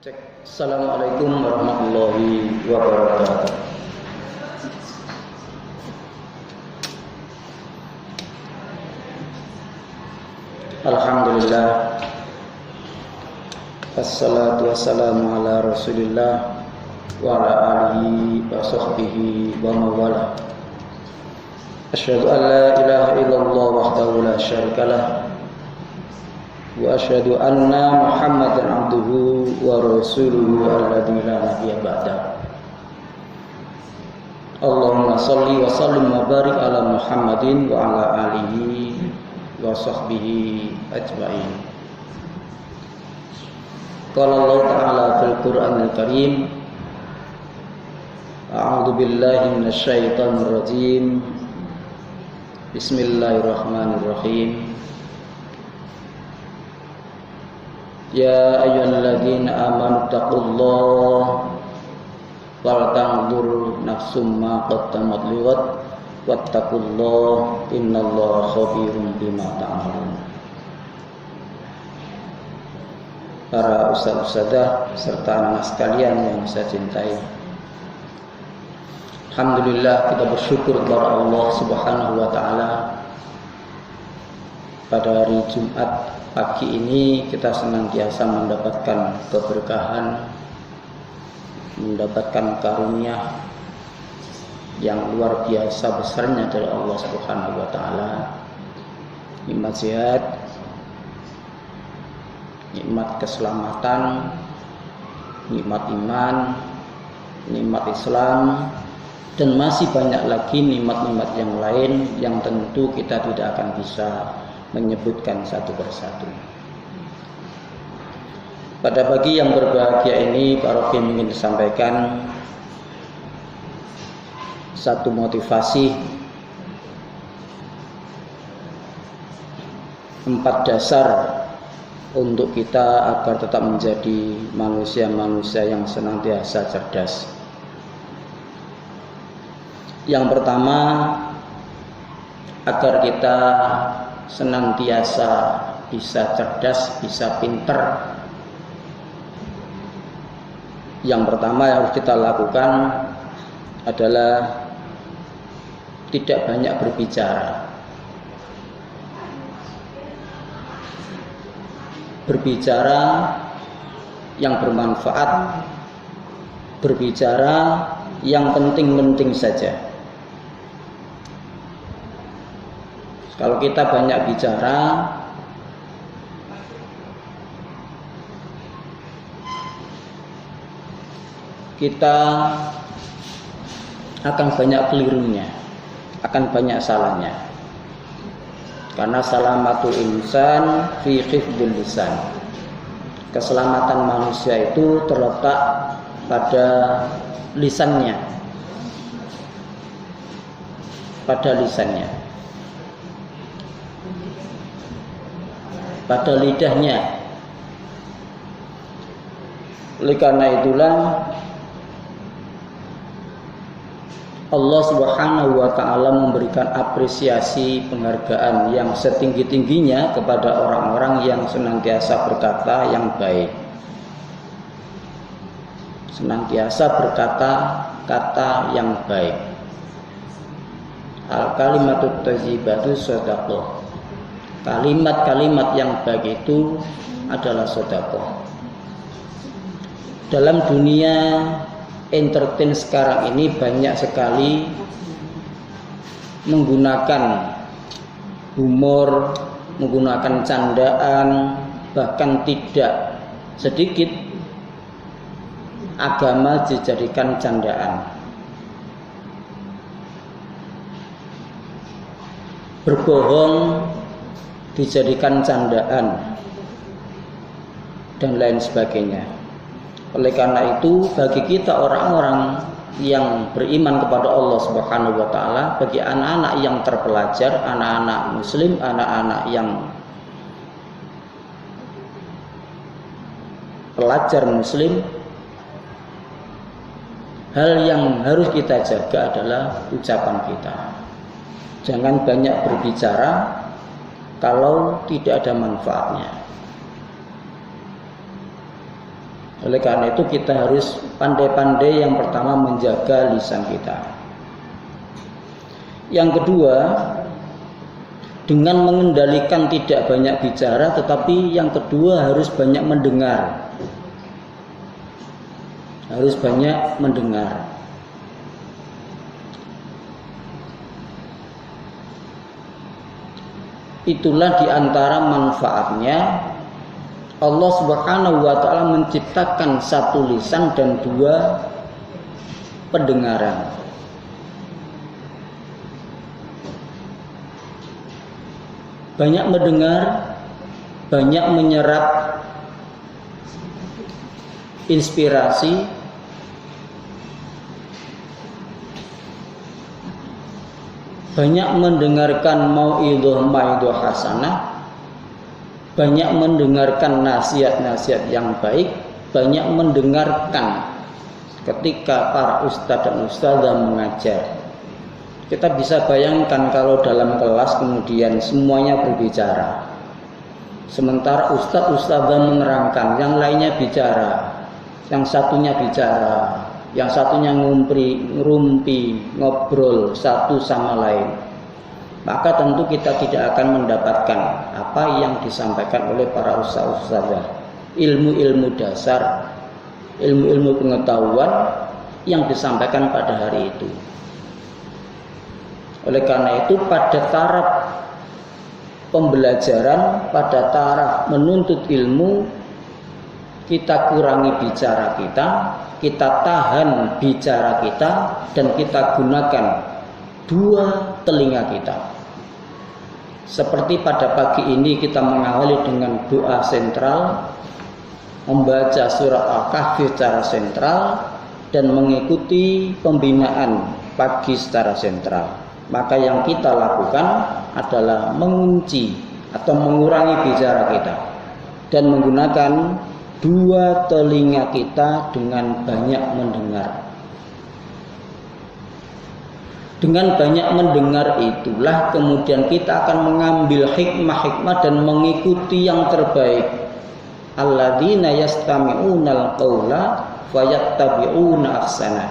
Cek. Assalamualaikum warahmatullahi wabarakatuh. Alhamdulillah. Assalatu wassalamu ala Rasulillah wa ala alihi wa sahbihi wa mawala. Asyhadu an la ilaha illallah wahdahu la syarikalah wa asyhadu anna Muhammadan abduhu wa rasuluhu alladzi la nabiyya ba'da. Allahumma shalli wa sallim wa barik ala Muhammadin wa ala alihi wa sahbihi ajma'in. Qala Allah Ta'ala fil Qur'anil Karim, A'udzu billahi minasy syaithanir rajim. Bismillahirrahmanirrahim. Ya ayyuhalladzina amanu taqullaha wal tanzur nafsum ma qaddamat lighad wattaqullaha innallaha khabirum bima ta'malun. Para ustaz-ustadzah serta anak sekalian yang saya cintai, alhamdulillah kita bersyukur kepada Allah Subhanahu wa taala. Pada hari Jumat pagi ini kita senantiasa mendapatkan keberkahan, mendapatkan karunia yang luar biasa besarnya dari Allah Subhanahu wa taala. Nikmat sehat, nikmat keselamatan, nikmat iman, nikmat Islam, dan masih banyak lagi nikmat-nikmat yang lain yang tentu kita tidak akan bisa menyebutkan satu persatu. Pada pagi yang berbahagia ini, Pak Rofi ingin sampaikan satu motivasi, 4 dasar untuk kita agar tetap menjadi manusia-manusia yang senantiasa cerdas. Yang pertama, agar kita senantiasa bisa cerdas, bisa pinter. Yang pertama yang harus kita lakukan adalah tidak banyak berbicara. Berbicara yang bermanfaat, berbicara yang penting-penting saja. Kalau kita banyak bicara, kita akan banyak kelirunya, akan banyak salahnya. Karena salamatul insan fi hifdzil lisan. Keselamatan manusia itu terletak pada lisannya. Pada lisannya. Pada lidahnya. Oleh karena itulah Allah Subhanahu wa taala memberikan apresiasi penghargaan yang setinggi-tingginya kepada orang-orang yang senantiasa berkata yang baik. Senantiasa berkata kata yang baik. Al kalimatut thayyibatu shadaqah. Kalimat-kalimat yang baik itu adalah sedekah. Dalam dunia entertain sekarang ini banyak sekali menggunakan humor, menggunakan candaan, bahkan tidak sedikit agama dijadikan candaan. Berbohong dijadikan candaan dan lain sebagainya. Oleh karena itu, bagi kita orang-orang yang beriman kepada Allah Subhanahu wa taala, bagi anak-anak yang terpelajar, anak-anak muslim, anak-anak yang pelajar muslim, hal yang harus kita jaga adalah ucapan kita. Jangan banyak berbicara kalau tidak ada manfaatnya. Oleh karena itu kita harus pandai-pandai yang pertama menjaga lisan kita. Yang kedua, dengan mengendalikan tidak banyak bicara, tetapi yang kedua harus banyak mendengar. Harus banyak mendengar. Itulah diantara manfaatnya Allah Subhanahu wa ta'ala menciptakan satu lisan dan dua pendengaran. Banyak mendengar, banyak menyerap inspirasi, banyak mendengarkan mau'idhah hasanah, banyak mendengarkan nasihat-nasihat yang baik, banyak mendengarkan ketika para ustadz dan ustadzah mengajar. Kita bisa bayangkan kalau dalam kelas kemudian semuanya berbicara, sementara ustadz-ustadzah menerangkan, yang lainnya bicara, yang satunya bicara, yang satunya ngerumpi, ngobrol satu sama lain, maka tentu kita tidak akan mendapatkan apa yang disampaikan oleh para ustadz-ustadzah, ilmu-ilmu dasar, ilmu-ilmu pengetahuan yang disampaikan pada hari itu. Oleh karena itu pada taraf pembelajaran, pada taraf menuntut ilmu, kita kurangi bicara kita tahan bicara kita, dan kita gunakan dua telinga kita. Seperti pada pagi ini kita mengawali dengan doa sentral, membaca surat Al-Kahfi secara sentral, dan mengikuti pembinaan pagi secara sentral. Maka yang kita lakukan adalah mengunci atau mengurangi bicara kita dan menggunakan dua telinga kita dengan banyak mendengar. Dengan banyak mendengar itulah kemudian kita akan mengambil hikmah-hikmah dan mengikuti yang terbaik. Alladzina yastami'unal qawla fayattabi'una ahsanah.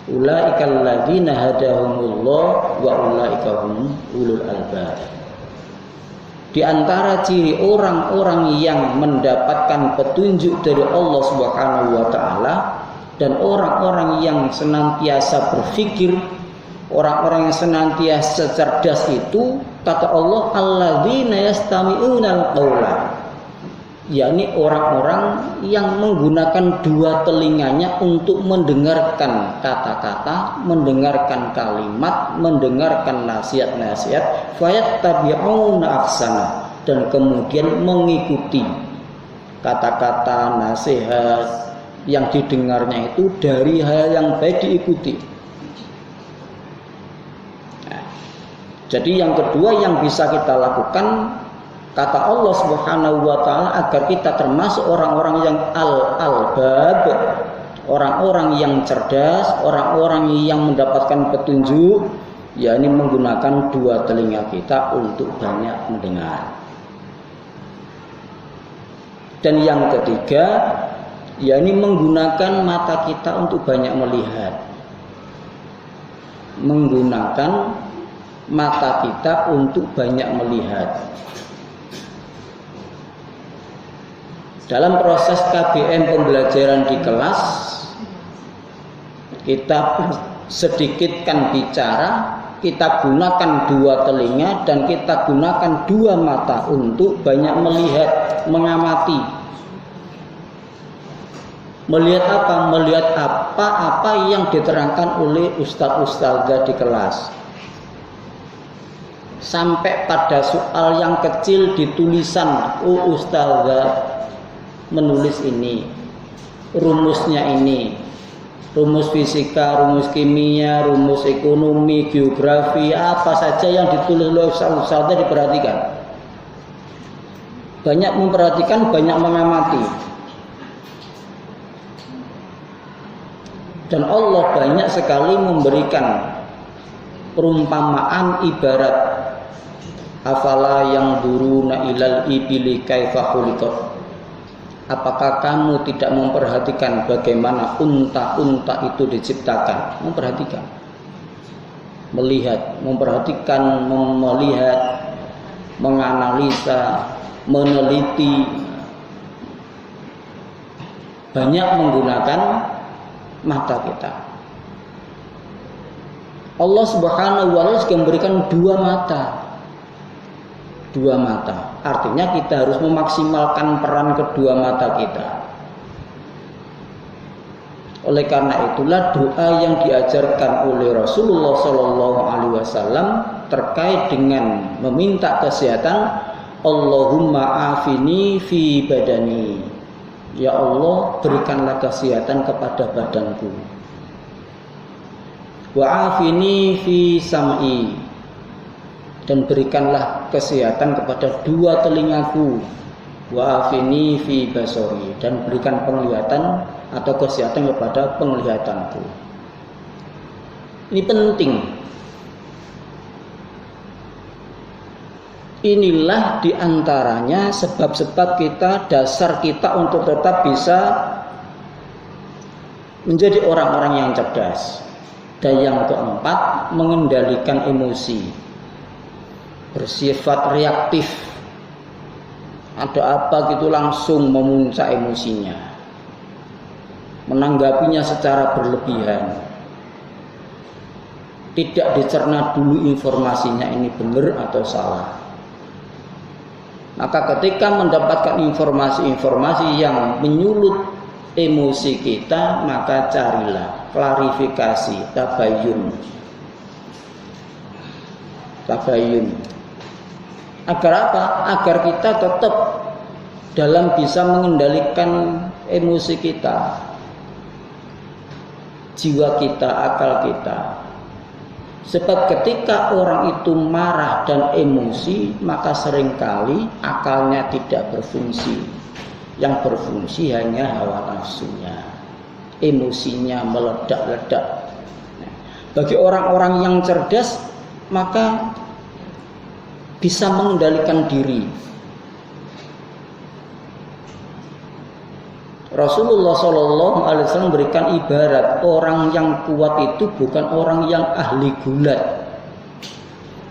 Ulaikal ladzina hadahumullah wa ulaika hum ulul albab. Di antara ciri orang-orang yang mendapatkan petunjuk dari Allah Subhanahu wa taala dan orang-orang yang senantiasa berpikir, orang-orang yang senantiasa cerdas itu, kata Allah, alladzina yastami'unal qawla, yakni orang-orang yang menggunakan dua telinganya untuk mendengarkan kata-kata, mendengarkan kalimat, mendengarkan nasihat-nasihat, fayattabi'una ahsana, dan kemudian mengikuti kata-kata nasihat yang didengarnya itu dari hal yang baik diikuti. Nah, jadi yang kedua yang bisa kita lakukan, kata Allah Subhanahu wa taala, agar kita termasuk orang-orang yang al-albab, orang-orang yang cerdas, orang-orang yang mendapatkan petunjuk, yakni menggunakan dua telinga kita untuk banyak mendengar. Dan yang ketiga, yakni menggunakan mata kita untuk banyak melihat. Menggunakan mata kita untuk banyak melihat. Dalam proses KBM pembelajaran di kelas, kita sedikitkan bicara, kita gunakan dua telinga, dan kita gunakan dua mata untuk banyak melihat, mengamati. Melihat apa? Melihat apa-apa yang diterangkan oleh ustadz-ustadzah di kelas. Sampai pada soal yang kecil di tulisan, oh ustadzah menulis ini, rumusnya ini, rumus fisika, rumus kimia, rumus ekonomi, geografi, apa saja yang ditulis oleh ustadz diperhatikan. Banyak memperhatikan, banyak mengamati. Dan Allah banyak sekali memberikan perumpamaan ibarat afala yang duruna ilal ibili kaifa khuliqat. Apakah kamu tidak memperhatikan bagaimana unta-unta itu diciptakan? Memperhatikan, melihat, memperhatikan, melihat, menganalisa, meneliti, banyak menggunakan mata kita. Allah Subhanahu wa Ta'ala juga memberikan dua mata. Artinya kita harus memaksimalkan peran kedua mata kita. Oleh karena itulah doa yang diajarkan oleh Rasulullah SAW terkait dengan meminta kesehatan, Allahumma afini fi badani. Ya Allah, berikanlah kesehatan kepada badanku. Wa afini fi sam'i, dan berikanlah kesehatan kepada dua telingaku. Wa afini fi basori, dan berikan penglihatan atau kesehatan kepada penglihatanku. Ini penting. Inilah diantaranya sebab-sebab kita, dasar kita untuk tetap bisa menjadi orang-orang yang cerdas. Dan yang keempat, mengendalikan emosi, bersifat reaktif. Ada apa gitu langsung memuncak emosinya, menanggapinya secara berlebihan, tidak dicerna dulu informasinya ini benar atau salah. Maka ketika mendapatkan informasi-informasi yang menyulut emosi kita, maka carilah klarifikasi, tabayun. Agar apa? Agar kita tetap dalam bisa mengendalikan emosi kita, jiwa kita, akal kita. Sebab ketika orang itu marah dan emosi, maka seringkali akalnya tidak berfungsi. Yang berfungsi hanya hawa nafsunya, emosinya meledak-ledak. Bagi orang-orang yang cerdas, maka bisa mengendalikan diri. Rasulullah SAW memberikan ibarat orang yang kuat itu bukan orang yang ahli gulat,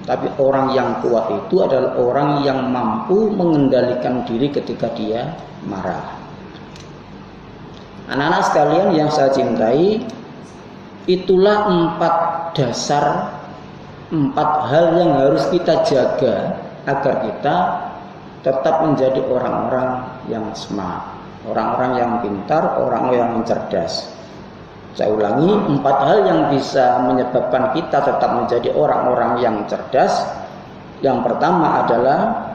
tapi orang yang kuat itu adalah orang yang mampu mengendalikan diri ketika dia marah. Anak-anak sekalian yang saya cintai, itulah 4 dasar, 4 hal yang harus kita jaga agar kita tetap menjadi orang-orang yang smart, orang-orang yang pintar, orang-orang yang cerdas. Saya ulangi, 4 hal yang bisa menyebabkan kita tetap menjadi orang-orang yang cerdas. Yang pertama adalah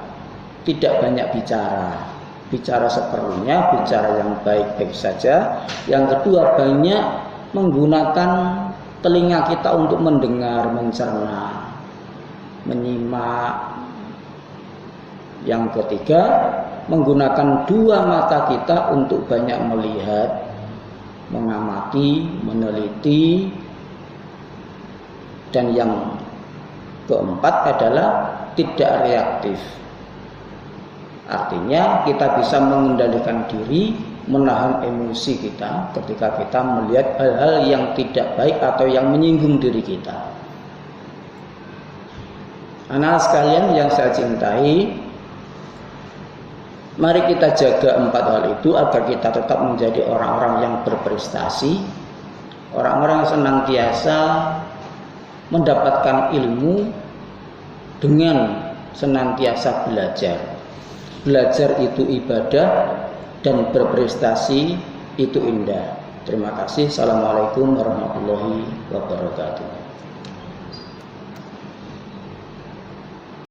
tidak banyak bicara, bicara seperlunya, bicara yang baik-baik saja. Yang kedua, banyak menggunakan telinga kita untuk mendengar, mencerna, menyimak. Yang ketiga, menggunakan 2 mata kita untuk banyak melihat, mengamati, meneliti. Dan yang keempat adalah tidak reaktif. Artinya kita bisa mengendalikan diri, menahan emosi kita ketika kita melihat hal-hal yang tidak baik atau yang menyinggung diri kita. Anak sekalian yang saya cintai, mari kita jaga 4 hal itu agar kita tetap menjadi orang-orang yang berprestasi, orang-orang yang senantiasa mendapatkan ilmu dengan senantiasa belajar. Belajar itu ibadah dan berprestasi itu indah. Terima kasih. Assalamualaikum warahmatullahi wabarakatuh.